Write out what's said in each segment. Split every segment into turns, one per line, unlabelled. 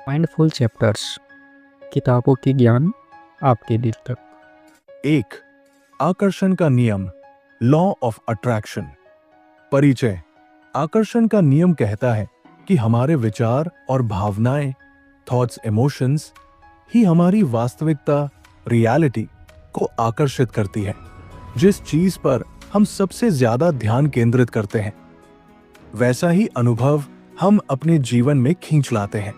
Mindful chapters, किताबों की ज्ञान आपके दिल तक।
एक, आकर्षण का नियम, लॉ ऑफ अट्रैक्शन। परिचय। आकर्षण का नियम कहता है कि हमारे विचार और भावनाएं, थॉट्स, इमोशंस ही हमारी वास्तविकता, रियलिटी को आकर्षित करती है। जिस चीज पर हम सबसे ज्यादा ध्यान केंद्रित करते हैं, वैसा ही अनुभव हम अपने जीवन में खींच लाते हैं।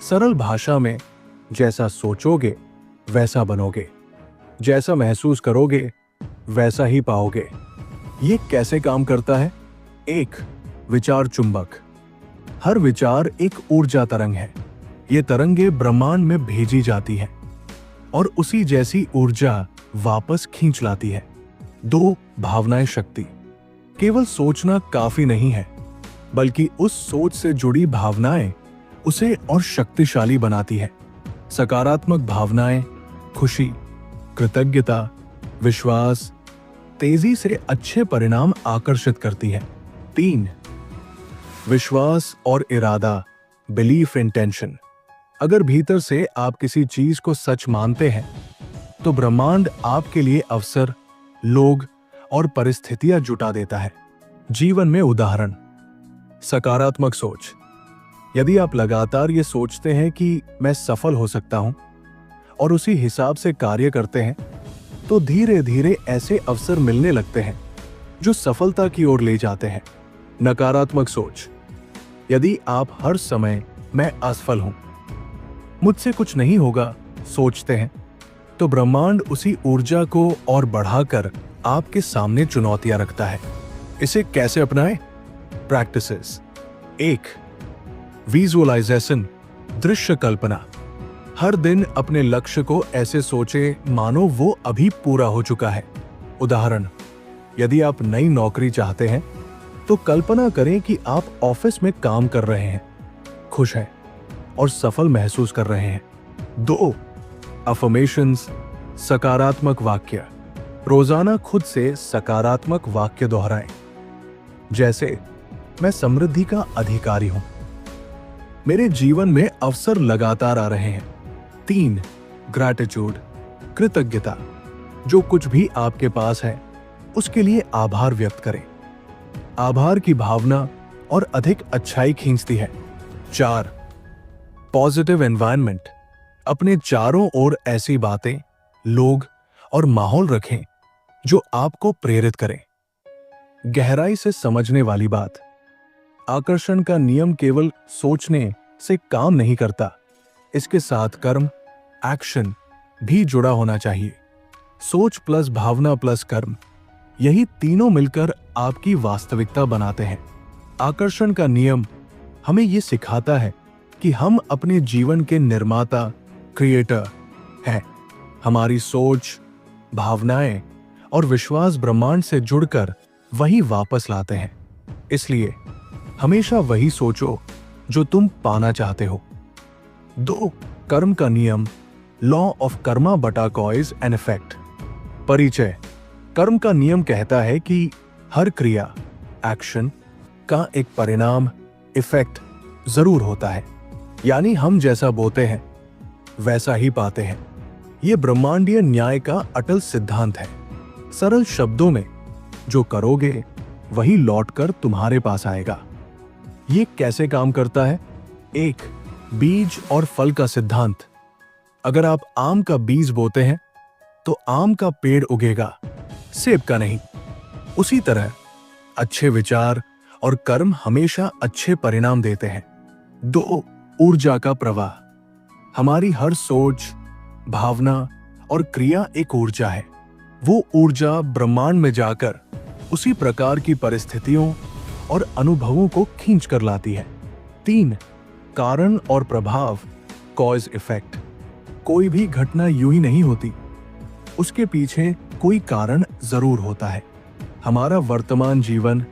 सरल भाषा में, जैसा सोचोगे वैसा बनोगे, जैसा महसूस करोगे वैसा ही पाओगे। ये कैसे काम करता है? एक, विचार चुंबक। हर विचार एक ऊर्जा तरंग है। ये तरंगें ब्रह्मांड में भेजी जाती हैं और उसी जैसी ऊर्जा वापस खींच लाती है। दो, भावनाएं शक्ति। केवल सोचना काफी नहीं है, बल्कि उस सोच से जुड़ी भावनाएं उसे और शक्तिशाली बनाती है। सकारात्मक भावनाएं, खुशी, कृतज्ञता, विश्वास तेजी से अच्छे परिणाम आकर्षित करती है। तीन, विश्वास और इरादा, बिलीफ, इंटेंशन। अगर भीतर से आप किसी चीज को सच मानते हैं, तो ब्रह्मांड आपके लिए अवसर, लोग और परिस्थितियां जुटा देता है। जीवन में उदाहरण। सकारात्मक सोच। यदि आप लगातार ये सोचते हैं कि मैं सफल हो सकता हूं और उसी हिसाब से कार्य करते हैं, तो धीरे धीरे ऐसे अवसर मिलने लगते हैं जो सफलता की ओर ले जाते हैं। नकारात्मक सोच। यदि आप हर समय मैं असफल हूं, मुझसे कुछ नहीं होगा सोचते हैं, तो ब्रह्मांड उसी ऊर्जा को और बढ़ाकर आपके सामने चुनौतियां रखता है। इसे कैसे अपनाएं? प्रैक्टिसेस। एक, विजुअलाइजेशन, दृश्य कल्पना। हर दिन अपने लक्ष्य को ऐसे सोचे मानो वो अभी पूरा हो चुका है। उदाहरण, यदि आप नई नौकरी चाहते हैं, तो कल्पना करें कि आप ऑफिस में काम कर रहे हैं, खुश हैं और सफल महसूस कर रहे हैं। दो, अफर्मेशंस, सकारात्मक वाक्य। रोजाना खुद से सकारात्मक वाक्य दोहराएं, जैसे मैं समृद्धि का अधिकारी हूं, मेरे जीवन में अवसर लगातार आ रहे हैं। तीन, ग्रैटिट्यूड, कृतज्ञता। जो कुछ भी आपके पास है, उसके लिए आभार व्यक्त करें। आभार की भावना और अधिक अच्छाई खींचती है। चार, पॉजिटिव एनवायरनमेंट। अपने चारों ओर ऐसी बातें, लोग और माहौल रखें जो आपको प्रेरित करें। गहराई से समझने वाली बात। आकर्षण का नियम केवल सोचने से काम नहीं करता, इसके साथ कर्म, एक्शन भी जुड़ा होना चाहिए। सोच प्लस भावना प्लस कर्म, यही तीनों मिलकर आपकी वास्तविकता बनाते हैं। आकर्षण का नियम हमें यह सिखाता है कि हम अपने जीवन के निर्माता, क्रिएटर हैं। हमारी सोच, भावनाएं और विश्वास ब्रह्मांड से जुड़कर वही वापस लाते हैं। इसलिए हमेशा वही सोचो जो तुम पाना चाहते हो। दो, कर्म का नियम, लॉ ऑफ कर्मा बटा कॉज एंड इफेक्ट। परिचय। कर्म का नियम कहता है कि हर क्रिया, एक्शन का एक परिणाम, इफेक्ट जरूर होता है। यानी हम जैसा बोते हैं वैसा ही पाते हैं। यह ब्रह्मांडीय न्याय का अटल सिद्धांत है। सरल शब्दों में, जो करोगे वही लौटकर तुम्हारे पास आएगा। ये कैसे काम करता है? एक, बीज और फल का सिद्धांत। अगर आप आम का बीज बोते हैं, तो आम का पेड़ उगेगा, सेब का नहीं। उसी तरह अच्छे विचार और कर्म हमेशा अच्छे परिणाम देते हैं। दो, ऊर्जा का प्रवाह। हमारी हर सोच, भावना और क्रिया एक ऊर्जा है। वो ऊर्जा ब्रह्मांड में जाकर उसी प्रकार की परिस्थितियों और अनुभवों को खींच कर लाती है। तीन, कारण और प्रभाव, कॉज इफेक्ट। कोई भी घटना यूं ही नहीं होती, उसके पीछे कोई कारण जरूर होता है। हमारा वर्तमान जीवन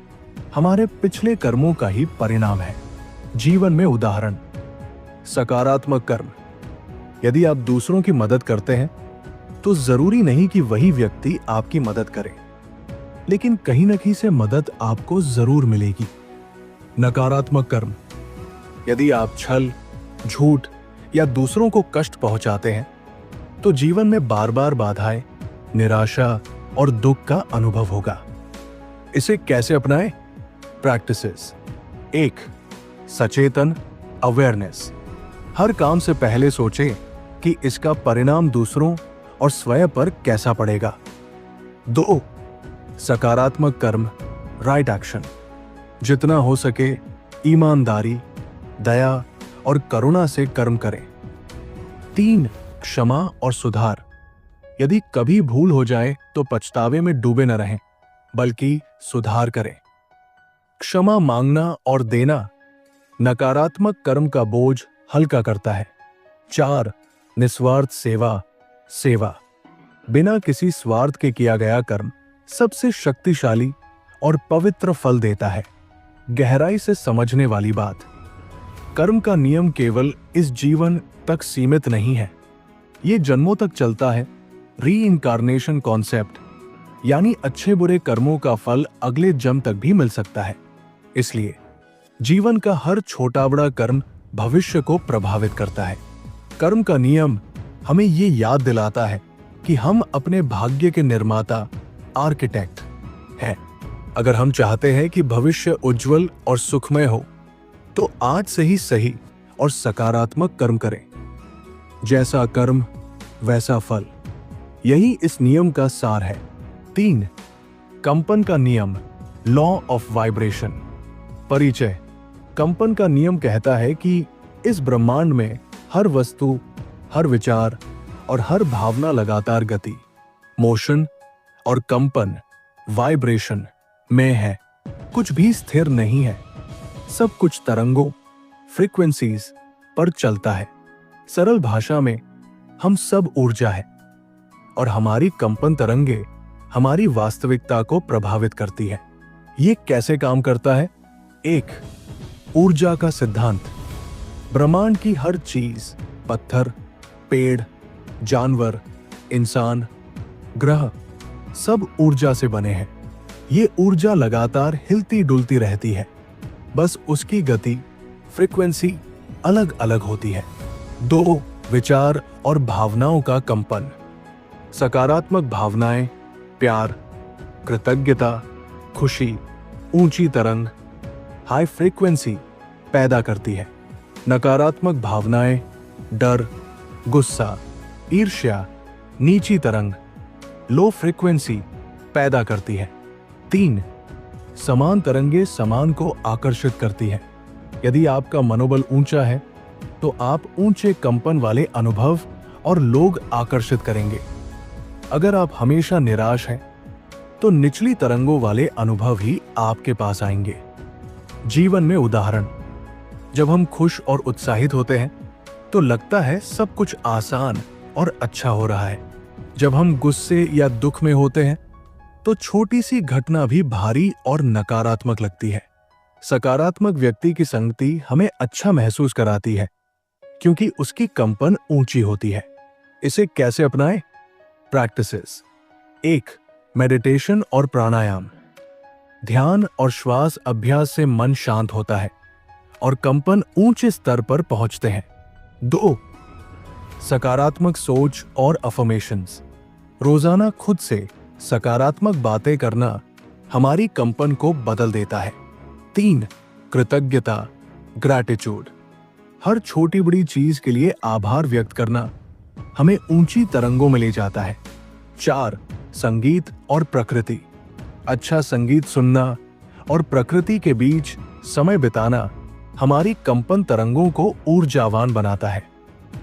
हमारे पिछले कर्मों का ही परिणाम है। जीवन में उदाहरण। सकारात्मक कर्म। यदि आप दूसरों की मदद करते हैं, तो जरूरी नहीं कि वही व्यक्ति आपकी मदद करे, लेकिन कहीं न कहीं से मदद आपको जरूर मिलेगी। नकारात्मक कर्म। यदि आप छल, झूठ या दूसरों को कष्ट पहुंचाते हैं तो जीवन में बार बार बाधाएं, निराशा और दुख का अनुभव होगा। इसे कैसे अपनाएं? प्रैक्टिसेस। 1. सचेतन अवेयरनेस। हर काम से पहले सोचें कि इसका परिणाम दूसरों और स्वयं पर कैसा पड़ेगा। 2. सकारात्मक कर्म राइट एक्शन। जितना हो सके ईमानदारी, दया और करुणा से कर्म करें। 3. क्षमा और सुधार। यदि कभी भूल हो जाए तो पछतावे में डूबे न रहें, बल्कि सुधार करें। क्षमा मांगना और देना नकारात्मक कर्म का बोझ हल्का करता है। 4. निस्वार्थ सेवा। बिना किसी स्वार्थ के किया गया कर्म सबसे शक्तिशाली और पवित्र फल देता है। गहराई से समझने वाली बात, कर्म का नियम केवल इस जीवन तक सीमित नहीं है, ये जन्मों तक चलता है। रीइंकार्नेशन कॉन्सेप्ट, यानी अच्छे बुरे कर्मों का फल अगले जन्म तक भी मिल सकता है। इसलिए जीवन का हर छोटा बड़ा कर्म भविष्य को प्रभावित करता है। कर्म का नियम हमें ये याद दिलाता है कि हम अपने भाग्य के निर्माता, आर्किटेक्ट हैं। अगर हम चाहते हैं कि भविष्य उज्जवल और सुखमय हो, तो आज से ही सही और सकारात्मक कर्म करें। जैसा कर्म वैसा फल, यही इस नियम का सार है। 3. कंपन का नियम लॉ ऑफ वाइब्रेशन। परिचय। कंपन का नियम कहता है कि इस ब्रह्मांड में हर वस्तु, हर विचार और हर भावना लगातार गति, मोशन और कंपन, वाइब्रेशन में है। कुछ भी स्थिर नहीं है, सब कुछ तरंगों, फ्रीक्वेंसीज पर चलता है। सरल भाषा में हम सब ऊर्जा है और हमारी कंपन तरंगे हमारी वास्तविकता को प्रभावित करती है। ये कैसे काम करता है? 1. ऊर्जा का सिद्धांत। ब्रह्मांड की हर चीज, पत्थर, पेड़, जानवर, इंसान, ग्रह, सब ऊर्जा से बने हैं। ये ऊर्जा लगातार हिलती डुलती रहती है, बस उसकी गति, फ्रीक्वेंसी अलग अलग होती है। 2. विचार और भावनाओं का कंपन। सकारात्मक भावनाएं प्यार, कृतज्ञता, खुशी, ऊंची तरंग, हाई फ्रीक्वेंसी पैदा करती है। नकारात्मक भावनाएं डर, गुस्सा, ईर्ष्या, नीची तरंग, लो फ्रीक्वेंसी पैदा करती है। 3. समान तरंगे समान को आकर्षित करती है। यदि आपका मनोबल ऊंचा है तो आप ऊंचे कंपन वाले अनुभव और लोग आकर्षित करेंगे। अगर आप हमेशा निराश हैं तो निचली तरंगों वाले अनुभव ही आपके पास आएंगे। जीवन में उदाहरण, जब हम खुश और उत्साहित होते हैं तो लगता है सब कुछ आसान और अच्छा हो रहा है। जब हम गुस्से या दुख में होते हैं तो छोटी सी घटना भी भारी और नकारात्मक लगती है। सकारात्मक व्यक्ति की संगति हमें अच्छा महसूस कराती है क्योंकि उसकी कंपन ऊंची होती है। इसे कैसे अपनाएं? प्रैक्टिसेस। 1. मेडिटेशन और प्राणायाम। ध्यान और श्वास अभ्यास से मन शांत होता है और कंपन ऊंचे स्तर पर पहुंचते हैं। 2. सकारात्मक सोच और अफर्मेशंस। रोजाना खुद से सकारात्मक बातें करना हमारी कंपन को बदल देता है। 3. कृतज्ञता, ग्रैटिट्यूड। हर छोटी बड़ी चीज के लिए आभार व्यक्त करना हमें ऊंची तरंगों में ले जाता है। 4. संगीत और प्रकृति। अच्छा संगीत सुनना और प्रकृति के बीच समय बिताना हमारी कंपन तरंगों को ऊर्जावान बनाता है।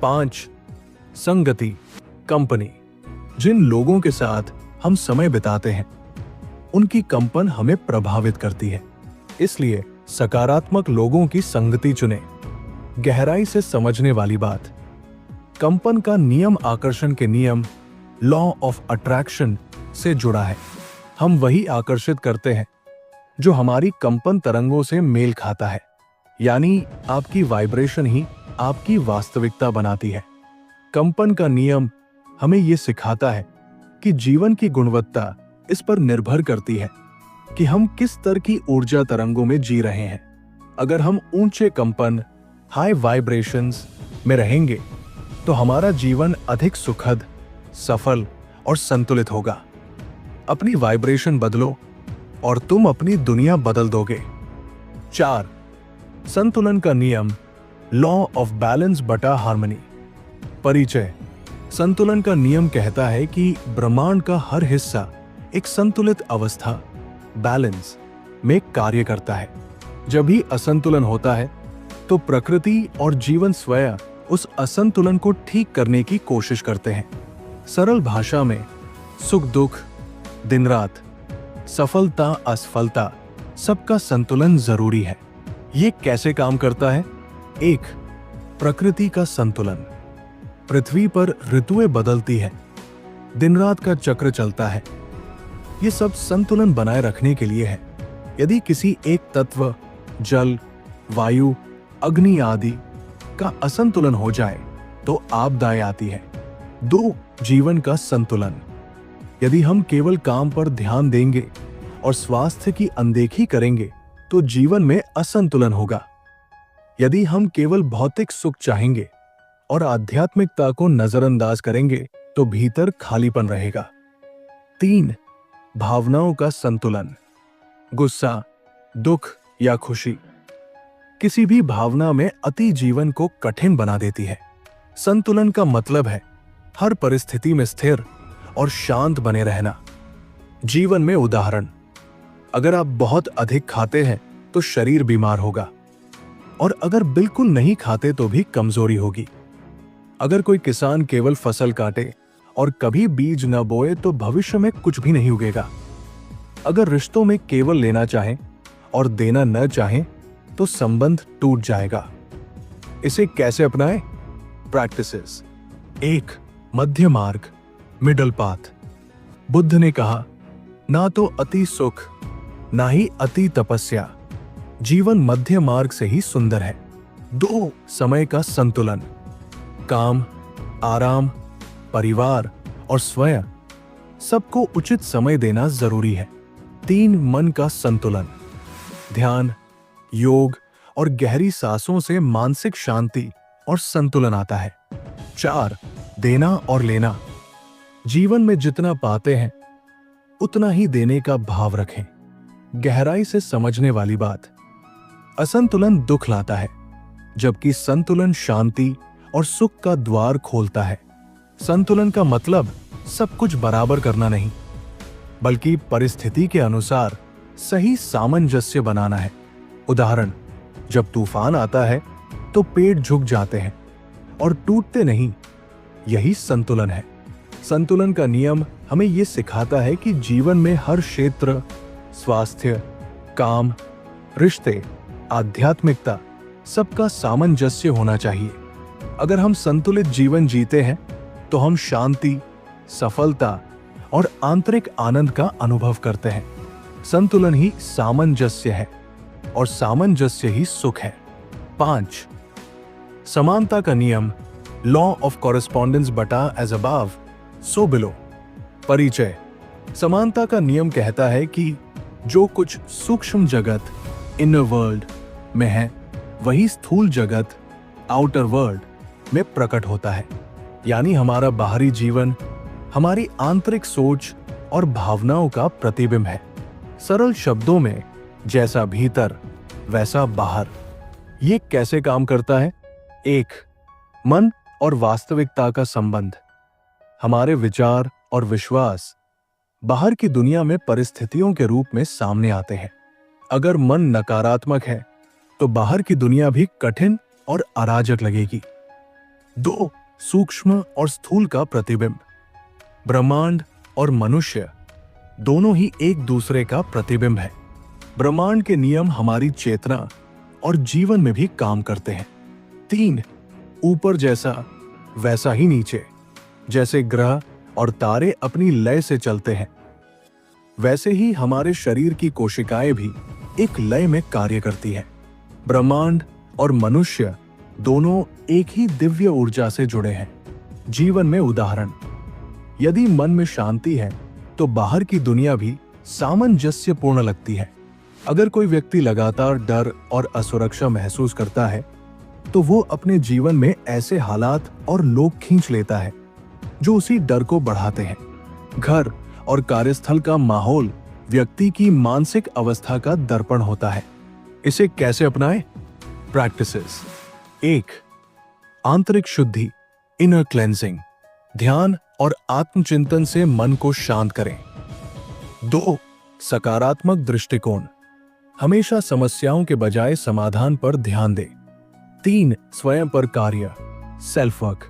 5. संगति, कंपनी। जिन लोगों के साथ हम समय बिताते हैं उनकी कंपन हमें प्रभावित करती है, इसलिए सकारात्मक लोगों की संगति चुनें। गहराई से समझने वाली बात, कंपन का नियम आकर्षण के नियम लॉ ऑफ अट्रैक्शन से जुड़ा है। हम वही आकर्षित करते हैं जो हमारी कंपन तरंगों से मेल खाता है, यानी आपकी वाइब्रेशन ही आपकी वास्तविकता बनाती है। कंपन का नियम हमें यह सिखाता है कि जीवन की गुणवत्ता इस पर निर्भर करती है कि हम किस स्तर की ऊर्जा तरंगों में जी रहे हैं। अगर हम ऊंचे कंपन, हाई वाइब्रेशंस में रहेंगे तो हमारा जीवन अधिक सुखद, सफल और संतुलित होगा। अपनी वाइब्रेशन बदलो और तुम अपनी दुनिया बदल दोगे। 4. संतुलन का नियम, लॉ ऑफ बैलेंस बटा हार्मनी। परिचय। संतुलन का नियम कहता है कि ब्रह्मांड का हर हिस्सा एक संतुलित अवस्था, बैलेंस में कार्य करता है। जब भी असंतुलन होता है तो प्रकृति और जीवन स्वयं उस असंतुलन को ठीक करने की कोशिश करते हैं। सरल भाषा में सुख दुख, दिन रात, सफलता असफलता, सबका संतुलन जरूरी है। ये कैसे काम करता है? 1. प्रकृति का संतुलन। पृथ्वी पर ऋतुएं बदलती है, दिन रात का चक्र चलता है। ये सब संतुलन बनाए रखने के लिए है। यदि किसी एक तत्व, जल, वायु, अग्नि आदि का असंतुलन हो जाए तो आपदाएं आती है। 2. जीवन का संतुलन। यदि हम केवल काम पर ध्यान देंगे और स्वास्थ्य की अनदेखी करेंगे तो जीवन में असंतुलन होगा। यदि हम केवल भौतिक सुख चाहेंगे और आध्यात्मिकता को नजरअंदाज करेंगे तो भीतर खालीपन रहेगा। 3. भावनाओं का संतुलन। गुस्सा, दुख या खुशी, किसी भी भावना में अति जीवन को कठिन बना देती है। संतुलन का मतलब है हर परिस्थिति में स्थिर और शांत बने रहना। जीवन में उदाहरण, अगर आप बहुत अधिक खाते हैं तो शरीर बीमार होगा, और अगर बिल्कुल नहीं खाते तो भी कमजोरी होगी। अगर कोई किसान केवल फसल काटे और कभी बीज न बोए तो भविष्य में कुछ भी नहीं उगेगा। अगर रिश्तों में केवल लेना चाहें और देना न चाहें तो संबंध टूट जाएगा। इसे कैसे अपनाएं? प्रैक्टिसेस। 1. मध्य मार्ग, मिडल पाथ। बुद्ध ने कहा, ना तो अति सुख ना ही अति तपस्या, जीवन मध्य मार्ग से ही सुंदर है। 2. समय का संतुलन। काम, आराम, परिवार और स्वयं सबको उचित समय देना जरूरी है। 3. मन का संतुलन। ध्यान, योग और गहरी सांसों से मानसिक शांति और संतुलन आता है। 4. देना और लेना। जीवन में जितना पाते हैं उतना ही देने का भाव रखें। गहराई से समझने वाली बात, असंतुलन दुख लाता है जबकि संतुलन शांति और सुख का द्वार खोलता है। संतुलन का मतलब सब कुछ बराबर करना नहीं, बल्कि परिस्थिति के अनुसार सही सामंजस्य बनाना है। उदाहरण, जब तूफान आता है तो पेड़ झुक जाते हैं और टूटते नहीं। यही संतुलन है। संतुलन का नियम हमें यह सिखाता है कि जीवन में हर क्षेत्र, स्वास्थ्य, काम, रिश्ते, आध्यात्मिकता, सबका सामंजस्य होना चाहिए। अगर हम संतुलित जीवन जीते हैं तो हम शांति, सफलता और आंतरिक आनंद का अनुभव करते हैं। संतुलन ही सामंजस्य है और सामंजस्य ही सुख है। 5. समानता का नियम, लॉ ऑफ कॉरेस्पॉन्डेंस बटा एज अबव सो बिलो। परिचय। समानता का नियम कहता है कि जो कुछ सूक्ष्म जगत इनर वर्ल्ड में है वही स्थूल जगत आउटर वर्ल्ड में प्रकट होता है। यानी हमारा बाहरी जीवन हमारी आंतरिक सोच और भावनाओं का प्रतिबिंब है। सरल शब्दों में, जैसा भीतर वैसा बाहर। ये कैसे काम करता है? 1. मन और वास्तविकता का संबंध। हमारे विचार और विश्वास बाहर की दुनिया में परिस्थितियों के रूप में सामने आते हैं। अगर मन नकारात्मक है तो बाहर की दुनिया भी कठिन और अराजक लगेगी। 2. सूक्ष्म और स्थूल का प्रतिबिंब। ब्रह्मांड और मनुष्य दोनों ही एक दूसरे का प्रतिबिंब है। ब्रह्मांड के नियम हमारी चेतना और जीवन में भी काम करते हैं। 3. ऊपर जैसा वैसा ही नीचे। जैसे ग्रह और तारे अपनी लय से चलते हैं, वैसे ही हमारे शरीर की कोशिकाएं भी एक लय में कार्य करती है। ब्रह्मांड और मनुष्य दोनों एक ही दिव्य ऊर्जा से जुड़े हैं। जीवन में उदाहरण, यदि मन में शांति है तो बाहर की दुनिया भी सामंजस्यपूर्ण लगती है। अगर कोई व्यक्ति लगातार डर और असुरक्षा महसूस करता है तो वो अपने जीवन में ऐसे हालात और लोग खींच लेता है जो उसी डर को बढ़ाते हैं। घर और कार्यस्थल का माहौल व्यक्ति की मानसिक अवस्था का दर्पण होता है। इसे कैसे अपनाएं? प्रैक्टिसेस। 1. आंतरिक शुद्धि, इनर क्लेंजिंग। ध्यान और आत्मचिंतन से मन को शांत करें। 2. सकारात्मक दृष्टिकोण, हमेशा समस्याओं के बजाय समाधान पर ध्यान दें। 3. स्वयं पर कार्य, सेल्फ वर्क।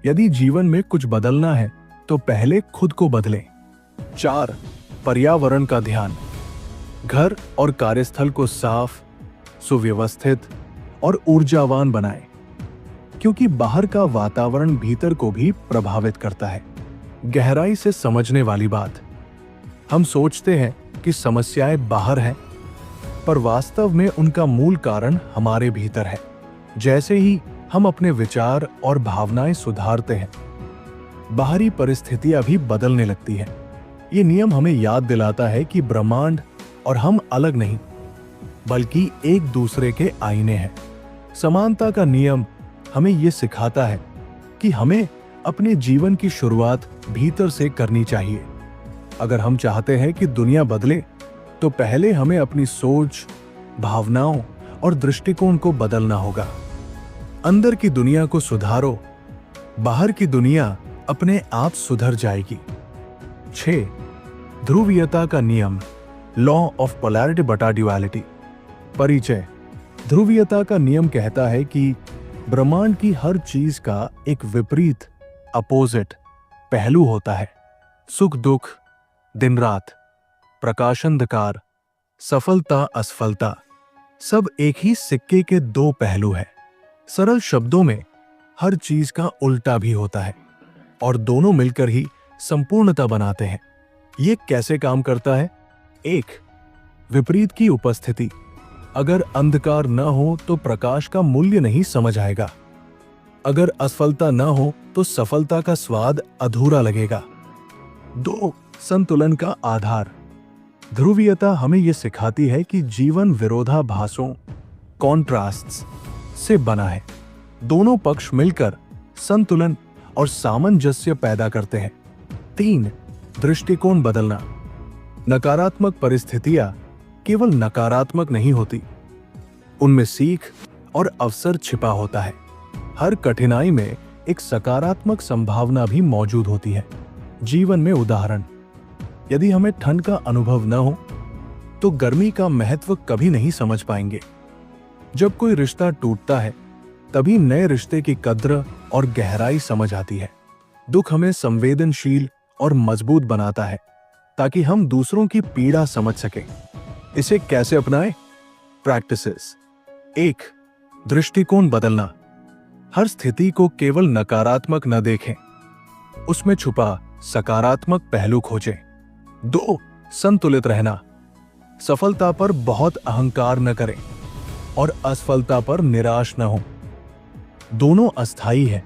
यदि जीवन में कुछ बदलना है तो पहले खुद को बदलें। 4. पर्यावरण का ध्यान, घर और कार्यस्थल को साफ, सुव्यवस्थित और ऊर्जावान बनाएं, क्योंकि बाहर का वातावरण भीतर को भी प्रभावित करता है। गहराई से समझने वाली बात, हम सोचते हैं कि समस्याएं बाहर हैं, पर वास्तव में उनका मूल कारण हमारे भीतर है। जैसे ही हम अपने विचार और भावनाएं सुधारते हैं, बाहरी परिस्थितियां भी बदलने लगती हैं। ये नियम हमें याद दिलाता है कि ब्रह्मांड और हम अलग नहीं, बल्कि एक दूसरे के आईने हैं। समानता का नियम हमें ये सिखाता है कि हमें अपने जीवन की शुरुआत भीतर से करनी चाहिए। अगर हम चाहते हैं कि दुनिया बदले, तो पहले हमें अपनी सोच, भावनाओं और दृष्टिकोण को बदलना होगा। अंदर की दुनिया को सुधारो, बाहर की दुनिया अपने आप सुधर जाएगी। 6. ध्रुवीयता का नियम, लॉ ऑफ पोलैरिटी बटा ड्युअलिटी। परिचय। ध्रुवीयता का नियम कहता है कि ब्रह्मांड की हर चीज का एक विपरीत, अपोजिट पहलू होता है। सुख दुख, दिन रात, प्रकाश अंधकार, सफलता असफलता, सब एक ही सिक्के के दो पहलू हैं। सरल शब्दों में, हर चीज का उल्टा भी होता है और दोनों मिलकर ही संपूर्णता बनाते हैं। ये कैसे काम करता है? 1. विपरीत की उपस्थिति। अगर अंधकार न हो तो प्रकाश का मूल्य नहीं समझ आएगा। अगर असफलता न हो तो सफलता का स्वाद अधूरा लगेगा। 2. संतुलन का आधार। ध्रुवीयता हमें यह सिखाती है कि जीवन विरोधाभासों, कॉन्ट्रास्ट्स से बना है। दोनों पक्ष मिलकर संतुलन और सामंजस्य पैदा करते हैं। 3. दृष्टिकोण बदलना। नकारात्मक परिस्थितियां केवल नकारात्मक नहीं होती, उनमें सीख और अवसर छिपा होता है। हर कठिनाई में एक सकारात्मक संभावना भी मौजूद होती है। जीवन में उदाहरण, यदि हमें ठंड का अनुभव न हो तो गर्मी का महत्व कभी नहीं समझ पाएंगे। जब कोई रिश्ता टूटता है, तभी नए रिश्ते की कद्र और गहराई समझ आती है। दुख हमें संवेदनशील और मजबूत बनाता है ताकि हम दूसरों की पीड़ा समझ सकें। इसे कैसे अपनाएं? प्रैक्टिसेस। 1. दृष्टिकोण बदलना। हर स्थिति को केवल नकारात्मक न देखें, उसमें छुपा सकारात्मक पहलू खोजें। 2. संतुलित रहना। सफलता पर बहुत अहंकार न करें और असफलता पर निराश न हो, दोनों अस्थायी है।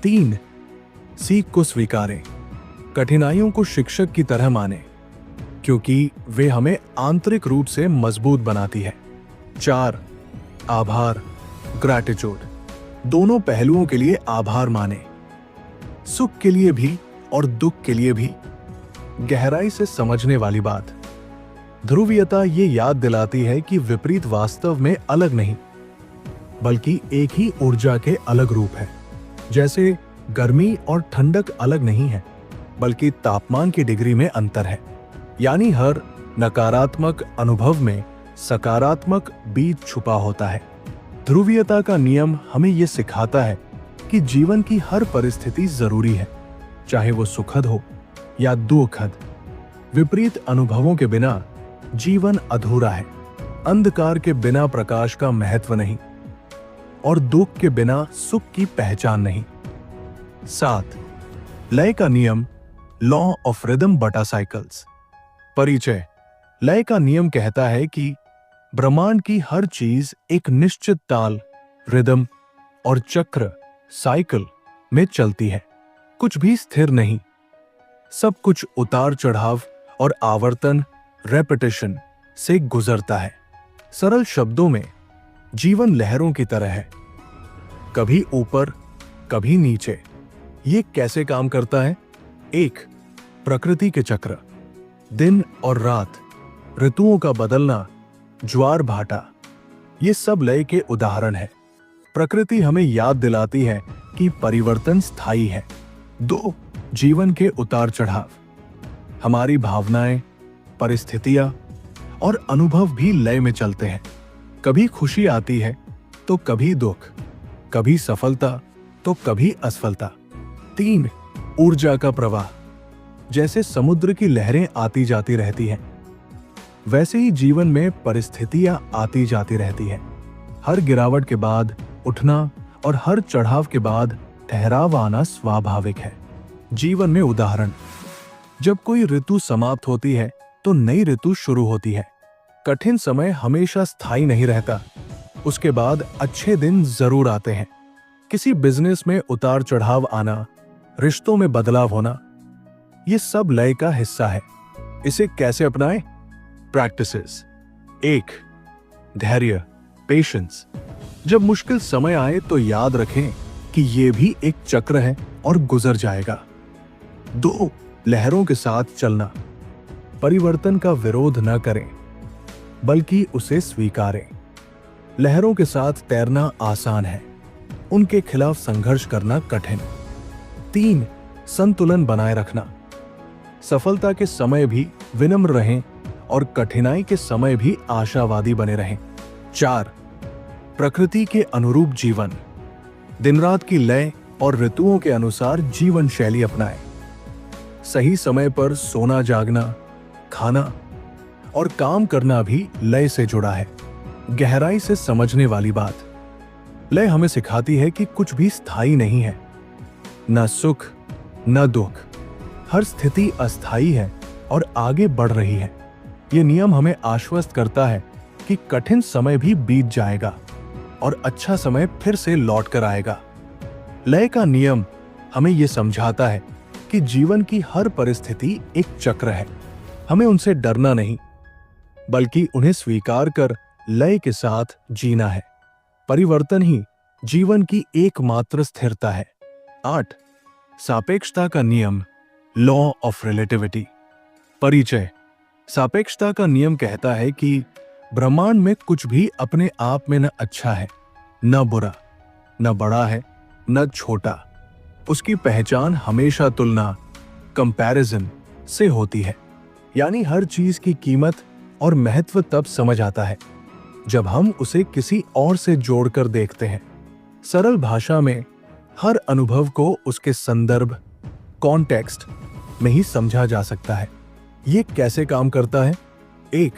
3. सीख को स्वीकारें। कठिनाइयों को शिक्षक की तरह माने, क्योंकि वे हमें आंतरिक रूप से मजबूत बनाती है। 4. आभार, ग्रैटिट्यूड। दोनों पहलुओं के लिए आभार माने, सुख के लिए भी और दुख के लिए भी। गहराई से समझने वाली बात, ध्रुवीयता ये याद दिलाती है कि विपरीत वास्तव में अलग नहीं, बल्कि एक ही ऊर्जा के अलग रूप है। जैसे गर्मी और ठंडक अलग नहीं है, बल्कि तापमान की डिग्री में अंतर है। यानी हर नकारात्मक अनुभव में सकारात्मक बीज छुपा होता है। ध्रुवीयता का नियम हमें यह सिखाता है कि जीवन की हर परिस्थिति जरूरी है, चाहे वो सुखद हो या दुखद। विपरीत अनुभवों के बिना जीवन अधूरा है। अंधकार के बिना प्रकाश का महत्व नहीं और दुख के बिना सुख की पहचान नहीं। 7. लय का नियम, लॉ ऑफ रिदम बटा साइकिल्स। परिचय। लय का नियम कहता है कि ब्रह्मांड की हर चीज एक निश्चित ताल, रिदम और चक्र, साइकिल में चलती है। कुछ भी स्थिर नहीं, सब कुछ उतार चढ़ाव और आवर्तन, रेपिटेशन से गुजरता है। सरल शब्दों में, जीवन लहरों की तरह है, कभी ऊपर, कभी नीचे। ये कैसे काम करता है? 1. प्रकृति के चक्र, दिन और रात, ऋतुओं का बदलना, ज्वार भाटा, ये सब लय के उदाहरण है। प्रकृति हमें याद दिलाती है कि परिवर्तन स्थायी है। 2. जीवन के उतार चढ़ाव, हमारी भावनाएं, परिस्थितियां और अनुभव भी लय में चलते हैं। कभी खुशी आती है तो कभी दुख, कभी सफलता तो कभी असफलता। 3. ऊर्जा का प्रवाह, जैसे समुद्र की लहरें आती जाती रहती हैं, वैसे ही जीवन में परिस्थितियां आती जाती रहती हैं। हर गिरावट के बाद उठना और हर चढ़ाव के बाद ठहराव आना स्वाभाविक है। जीवन में उदाहरण, जब कोई ऋतु समाप्त होती है तो नई ऋतु शुरू होती है। कठिन समय हमेशा स्थायी नहीं रहता, उसके बाद अच्छे दिन जरूर आते हैं। किसी बिजनेस में उतार चढ़ाव आना, रिश्तों में बदलाव होना, ये सब लय का हिस्सा है। इसे कैसे अपनाएं? प्रैक्टिसेस। 1. धैर्य, पेशेंस, जब मुश्किल समय आए तो याद रखें कि ये भी एक चक्र है और गुजर जाएगा। 2. लहरों के साथ चलना, परिवर्तन का विरोध न करें बल्कि उसे स्वीकारें। लहरों के साथ तैरना आसान है, उनके खिलाफ संघर्ष करना कठिन। 3. संतुलन बनाए रखना, सफलता के समय भी विनम्र रहें और कठिनाई के समय भी आशावादी बने रहें। 4. प्रकृति के अनुरूप जीवन, दिन रात की लय और ऋतुओं के अनुसार जीवन शैली अपनाएं। सही समय पर सोना, जागना, खाना और काम करना भी लय से जुड़ा है। गहराई से समझने वाली बात, लय हमें सिखाती है कि कुछ भी स्थायी नहीं है, न सुख न दुख, हर स्थिति अस्थायी है और आगे बढ़ रही है। ये नियम हमें आश्वस्त करता है कि कठिन समय भी बीत जाएगा और अच्छा समय फिर से लौट कर आएगा। लय का नियम हमें यह समझाता है कि जीवन की हर परिस्थिति एक चक्र है। हमें उनसे डरना नहीं बल्कि उन्हें स्वीकार कर लय के साथ जीना है। परिवर्तन ही जीवन की एकमात्र स्थिरता है। 8. सापेक्षता का नियम, लॉ ऑफ रिलेटिविटी। परिचय। सापेक्षता का नियम कहता है कि ब्रह्मांड में कुछ भी अपने आप में न अच्छा है न बुरा, न बड़ा है न छोटा। उसकी पहचान हमेशा तुलना, कंपैरिजन से होती है। यानी हर चीज की कीमत और महत्व तब समझ आता है जब हम उसे किसी और से जोड़कर देखते हैं। सरल भाषा में हर अनुभव को उसके संदर्भ, कॉन्टेक्स्ट में ही समझा जा सकता है। ये कैसे काम करता है? 1.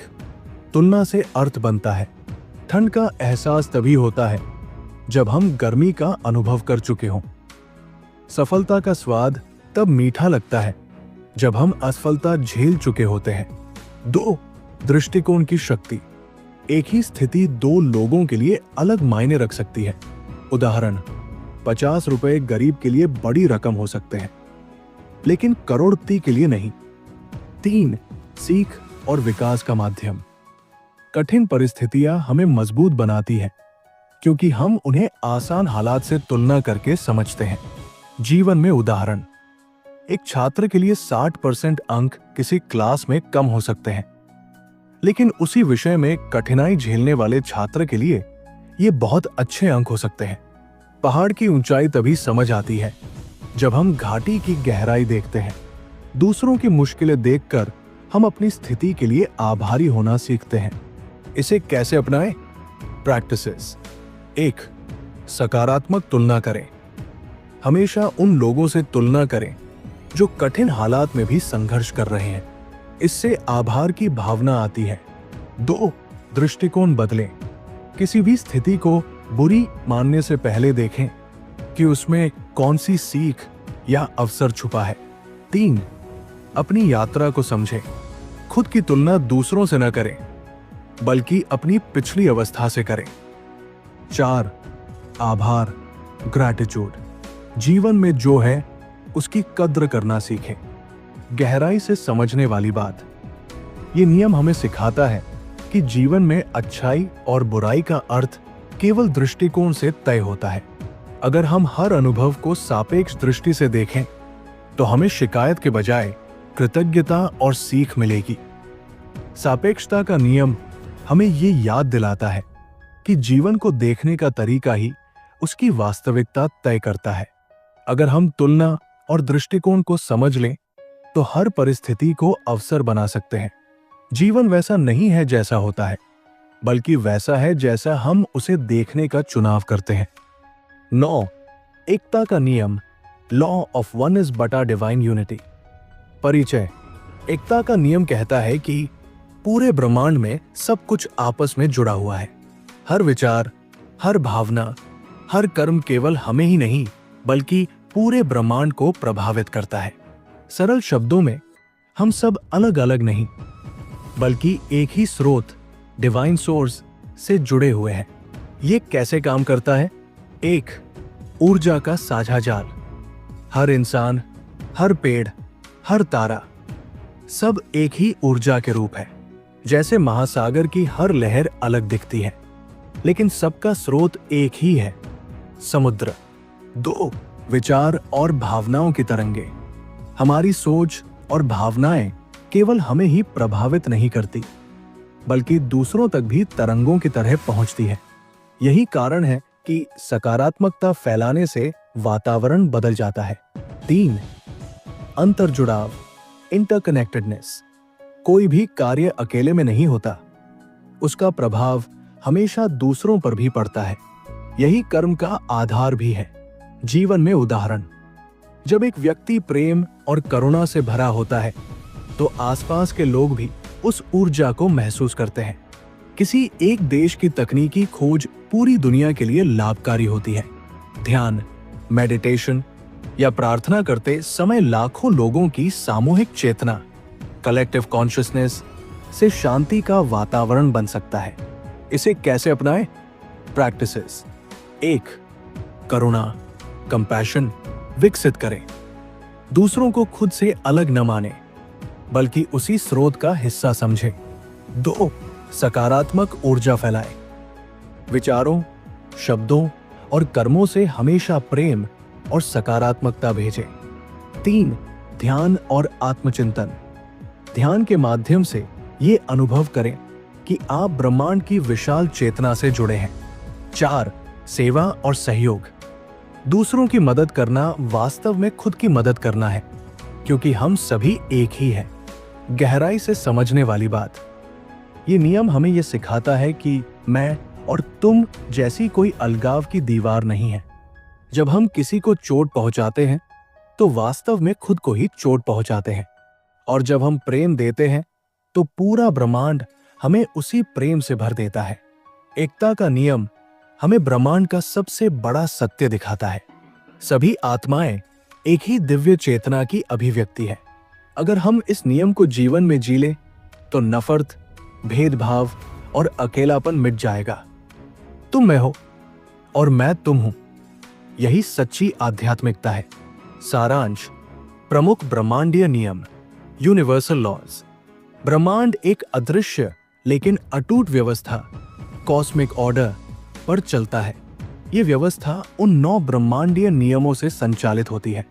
तुलना से अर्थ बनता है। ठंड का एहसास तभी होता है जब हम गर्मी का अनुभव कर चुके हों। सफलता का स्वाद तब मीठा लगता है जब हम असफलता झेल चुके होते हैं। 2. दृष्टिकोण की शक्ति। एक ही स्थिति 2 लोगों के लिए अलग मायने रख सकती है। उदाहरण, 50 रुपए गरीब के लिए बड़ी रकम हो सकते हैं लेकिन करोड़पति के लिए नहीं। 3. सीख और विकास का माध्यम। कठिन परिस्थितियां हमें मजबूत बनाती हैं क्योंकि हम उन्हें आसान हालात से तुलना करके समझते हैं। जीवन में उदाहरण, एक छात्र के लिए 60% अंक किसी क्लास में कम हो सकते हैं लेकिन उसी विषय में कठिनाई झेलने वाले छात्र के लिए ये बहुत अच्छे अंक हो सकते हैं। पहाड़ की ऊंचाई तभी समझ आती है जब हम घाटी की गहराई देखते हैं। दूसरों की मुश्किलें देखकर हम अपनी स्थिति के लिए आभारी होना सीखते हैं। इसे कैसे अपनाएं? प्रैक्टिसेस। 1. सकारात्मक तुलना करें। हमेशा उन लोगों से तुलना करें जो कठिन हालात में भी संघर्ष कर रहे हैं। इससे आभार की भावना आती है। 2. दृष्टिकोण बदलें। किसी भी स्थिति को बुरी मानने से पहले देखें कि उसमें कौन सी सीख या अवसर छुपा है। 3. अपनी यात्रा को समझें। खुद की तुलना दूसरों से न करें बल्कि अपनी पिछली अवस्था से करें। 4. आभार, ग्रैटिट्यूड। जीवन में जो है उसकी कद्र करना सीखें। गहराई से समझने वाली बात, ये नियम हमें सिखाता है कि जीवन में अच्छाई और बुराई का अर्थ केवल दृष्टिकोण से तय होता है। अगर हम हर अनुभव को सापेक्ष दृष्टि से देखें तो हमें शिकायत के बजाय कृतज्ञता और सीख मिलेगी। सापेक्षता का नियम हमें ये याद दिलाता है कि जीवन को देखने का तरीका ही उसकी वास्तविकता तय करता है। अगर हम तुलना और दृष्टिकोण को समझ लें तो हर परिस्थिति को अवसर बना सकते हैं। जीवन वैसा नहीं है जैसा होता है, बल्कि वैसा है जैसा हम उसे देखने का चुनाव करते हैं। 9. एकता का नियम, लॉ ऑफ वननेस बटा डिवाइन यूनिटी। परिचय। एकता का नियम कहता है कि पूरे ब्रह्मांड में सब कुछ आपस में जुड़ा हुआ है। हर विचार, हर भावना, हर कर्म केवल हमें ही नहीं बल्कि पूरे ब्रह्मांड को प्रभावित करता है। सरल शब्दों में, हम सब अलग अलग नहीं बल्कि एक ही स्रोत, डिवाइन सोर्स से जुड़े हुए हैं। ये कैसे काम करता है? 1. ऊर्जा का साझा जाल। हर इंसान, हर पेड़, हर तारा, सब एक ही ऊर्जा के रूप है। जैसे महासागर की हर लहर अलग दिखती है, लेकिन सबका स्रोत एक ही है, समुद्र। 2. विचार और भावनाओं की तरंगे। हमारी सोच और भावनाएं केवल हमें ही प्रभावित नहीं करती, बल्कि दूसरों तक भी तरंगों की तरह पहुंचती है। यही कारण है कि सकारात्मकता फैलाने से वातावरण बदल जाता है। 3. अंतर्जुड़ाव, इंटरकनेक्टेडनेस। कोई भी कार्य अकेले में नहीं होता, उसका प्रभाव हमेशा दूसरों पर भी पड़ता है। यही कर्म का आधार भी है। जीवन में उदाहरण, जब एक व्यक्ति प्रेम और करुणा से भरा होता है तो आसपास के लोग भी उस ऊर्जा को महसूस करते हैं। किसी एक देश की तकनीकी खोज पूरी दुनिया के लिए लाभकारी होती है। ध्यान, मेडिटेशन या प्रार्थना करते समय लाखों लोगों की सामूहिक चेतना, कलेक्टिव कॉन्शियसनेस से शांति का वातावरण बन सकता है। इसे कैसे अपनाएं? प्रैक्टिसेस। 1. करुणा, कंपैशन विकसित करें। दूसरों को खुद से अलग न माने, बल्कि उसी स्रोत का हिस्सा समझें। 2. सकारात्मक ऊर्जा फैलाएं। विचारों, शब्दों और कर्मों से हमेशा प्रेम और सकारात्मकता भेजें। 3. ध्यान और आत्मचिंतन। ध्यान के माध्यम से ये अनुभव करें कि आप ब्रह्मांड की विशाल चेतना से जुड़े हैं। 4. सेवा और सहयोग। दूसरों की मदद करना वास्तव में खुद की मदद करना है, क्योंकि हम सभी एक ही हैं। गहराई से समझने वाली बात, ये नियम हमें यह सिखाता है कि मैं और तुम जैसी कोई अलगाव की दीवार नहीं है। जब हम किसी को चोट पहुंचाते हैं तो वास्तव में खुद को ही चोट पहुंचाते हैं, और जब हम प्रेम देते हैं तो पूरा ब्रह्मांड हमें उसी प्रेम से भर देता है। एकता का नियम हमें ब्रह्मांड का सबसे बड़ा सत्य दिखाता है। सभी आत्माएं एक ही दिव्य चेतना की अभिव्यक्ति है। अगर हम इस नियम को जीवन में जी लें तो नफरत, भेदभाव और अकेलापन मिट जाएगा। तुम मैं हो और मैं तुम हूं, यही सच्ची आध्यात्मिकता है। सारांश, प्रमुख ब्रह्मांडीय नियम, यूनिवर्सल लॉज। ब्रह्मांड एक अदृश्य लेकिन अटूट व्यवस्था, कॉस्मिक ऑर्डर पर चलता है। ये व्यवस्था उन 9 ब्रह्मांडीय नियमों से संचालित होती है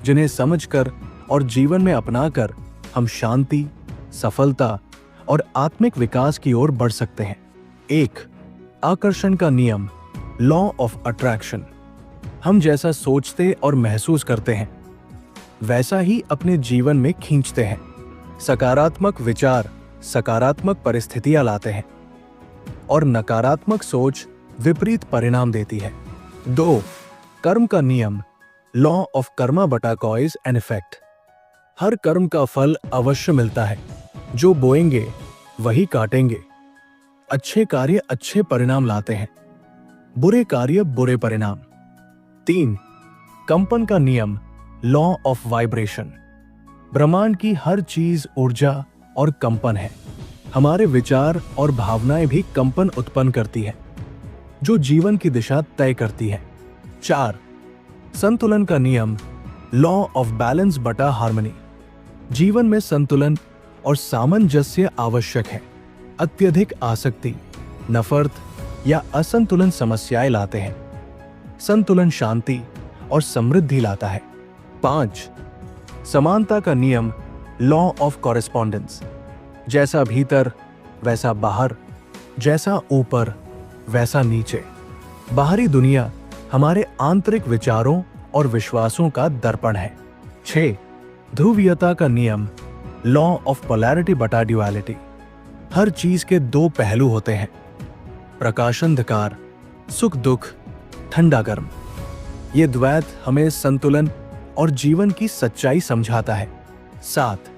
जिन्हें समझकर और जीवन में अपनाकर हम शांति, सफलता और आत्मिक विकास की ओर बढ़ सकते हैं। 1. आकर्षण का नियम, लॉ ऑफ अट्रैक्शन। हम जैसा सोचते और महसूस करते हैं वैसा ही अपने जीवन में खींचते हैं। सकारात्मक विचार सकारात्मक परिस्थितियां लाते हैं और नकारात्मक सोच विपरीत परिणाम देती है। 2. कर्म का नियम, लॉ ऑफ कर्मा बटा कॉज एंड इफेक्ट। हर कर्म का फल अवश्य मिलता है। जो बोएंगे वही काटेंगे। अच्छे कार्य अच्छे परिणाम लाते हैं, बुरे कार्य बुरे परिणाम। 3. कंपन का नियम, लॉ ऑफ वाइब्रेशन। ब्रह्मांड की हर चीज ऊर्जा और कंपन है। हमारे विचार और भावनाएं भी कंपन उत्पन्न करती है, जो जीवन की दिशा तय करती है। 4. संतुलन का नियम, लॉ ऑफ बैलेंस बटा हार्मनी। जीवन में संतुलन और सामंजस्य आवश्यक है। अत्यधिक आसक्ति, नफरत या असंतुलन समस्याएं लाते हैं। संतुलन शांति और समृद्धि लाता है। 5. समानता का नियम, लॉ ऑफ कॉरेस्पॉन्डेंस। जैसा भीतर वैसा बाहर, जैसा ऊपर वैसा नीचे। बाहरी दुनिया हमारे आंतरिक विचारों और विश्वासों का दर्पण है। 6. ध्रुवीयता का नियम, लॉ ऑफ पोलैरिटी बटा ड्युअलिटी। हर चीज के 2 पहलू होते हैं, प्रकाश अंधकार, सुख दुख, ठंडा गर्म। ये द्वैत हमें संतुलन और जीवन की सच्चाई समझाता है। 7.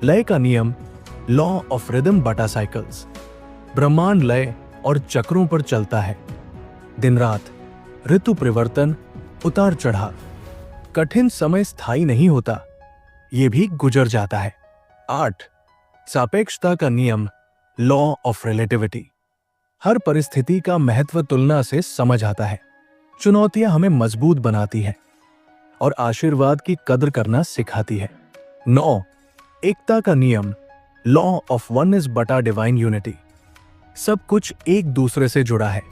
लय का नियम, लॉ ऑफ रिदम बटा साइकिल्स। ब्रह्मांड लय और चक्रों पर चलता है। दिन रात, ऋतु परिवर्तन, उतार चढ़ाव। कठिन समय स्थायी नहीं होता, ये भी गुजर जाता है। 8. सापेक्षता का नियम, लॉ ऑफ रिलेटिविटी। हर परिस्थिति का महत्व तुलना से समझ आता है। चुनौतियां हमें मजबूत बनाती है और आशीर्वाद की कदर करना सिखाती है। 9. एकता का नियम, लॉ ऑफ वननेस बटा डिवाइन यूनिटी। सब कुछ एक दूसरे से जुड़ा है।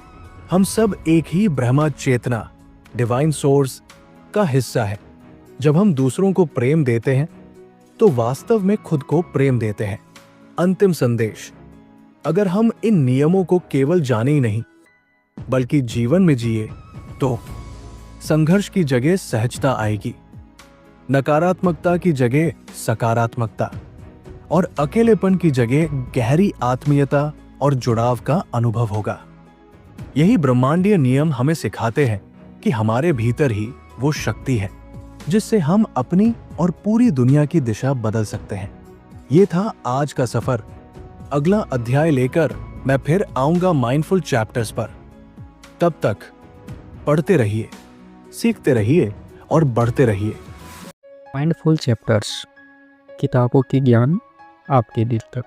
हम सब एक ही ब्रह्मा चेतना, डिवाइन सोर्स का हिस्सा है। जब हम दूसरों को प्रेम देते हैं तो वास्तव में खुद को प्रेम देते हैं। अंतिम संदेश, अगर हम इन नियमों को केवल जाने ही नहीं बल्कि जीवन में जिए तो संघर्ष की जगह सहजता आएगी, नकारात्मकता की जगह सकारात्मकता और अकेलेपन की जगह गहरी आत्मीयता और जुड़ाव का अनुभव होगा। यही ब्रह्मांडीय नियम हमें सिखाते हैं कि हमारे भीतर ही वो शक्ति है जिससे हम अपनी और पूरी दुनिया की दिशा बदल सकते हैं। ये था आज का सफर। अगला अध्याय लेकर मैं फिर आऊंगा माइंडफुल चैप्टर्स पर। तब तक पढ़ते रहिए, सीखते रहिए और बढ़ते रहिए।
माइंडफुल चैप्टर्स, किताबों की ज्ञान आपके दिल तक।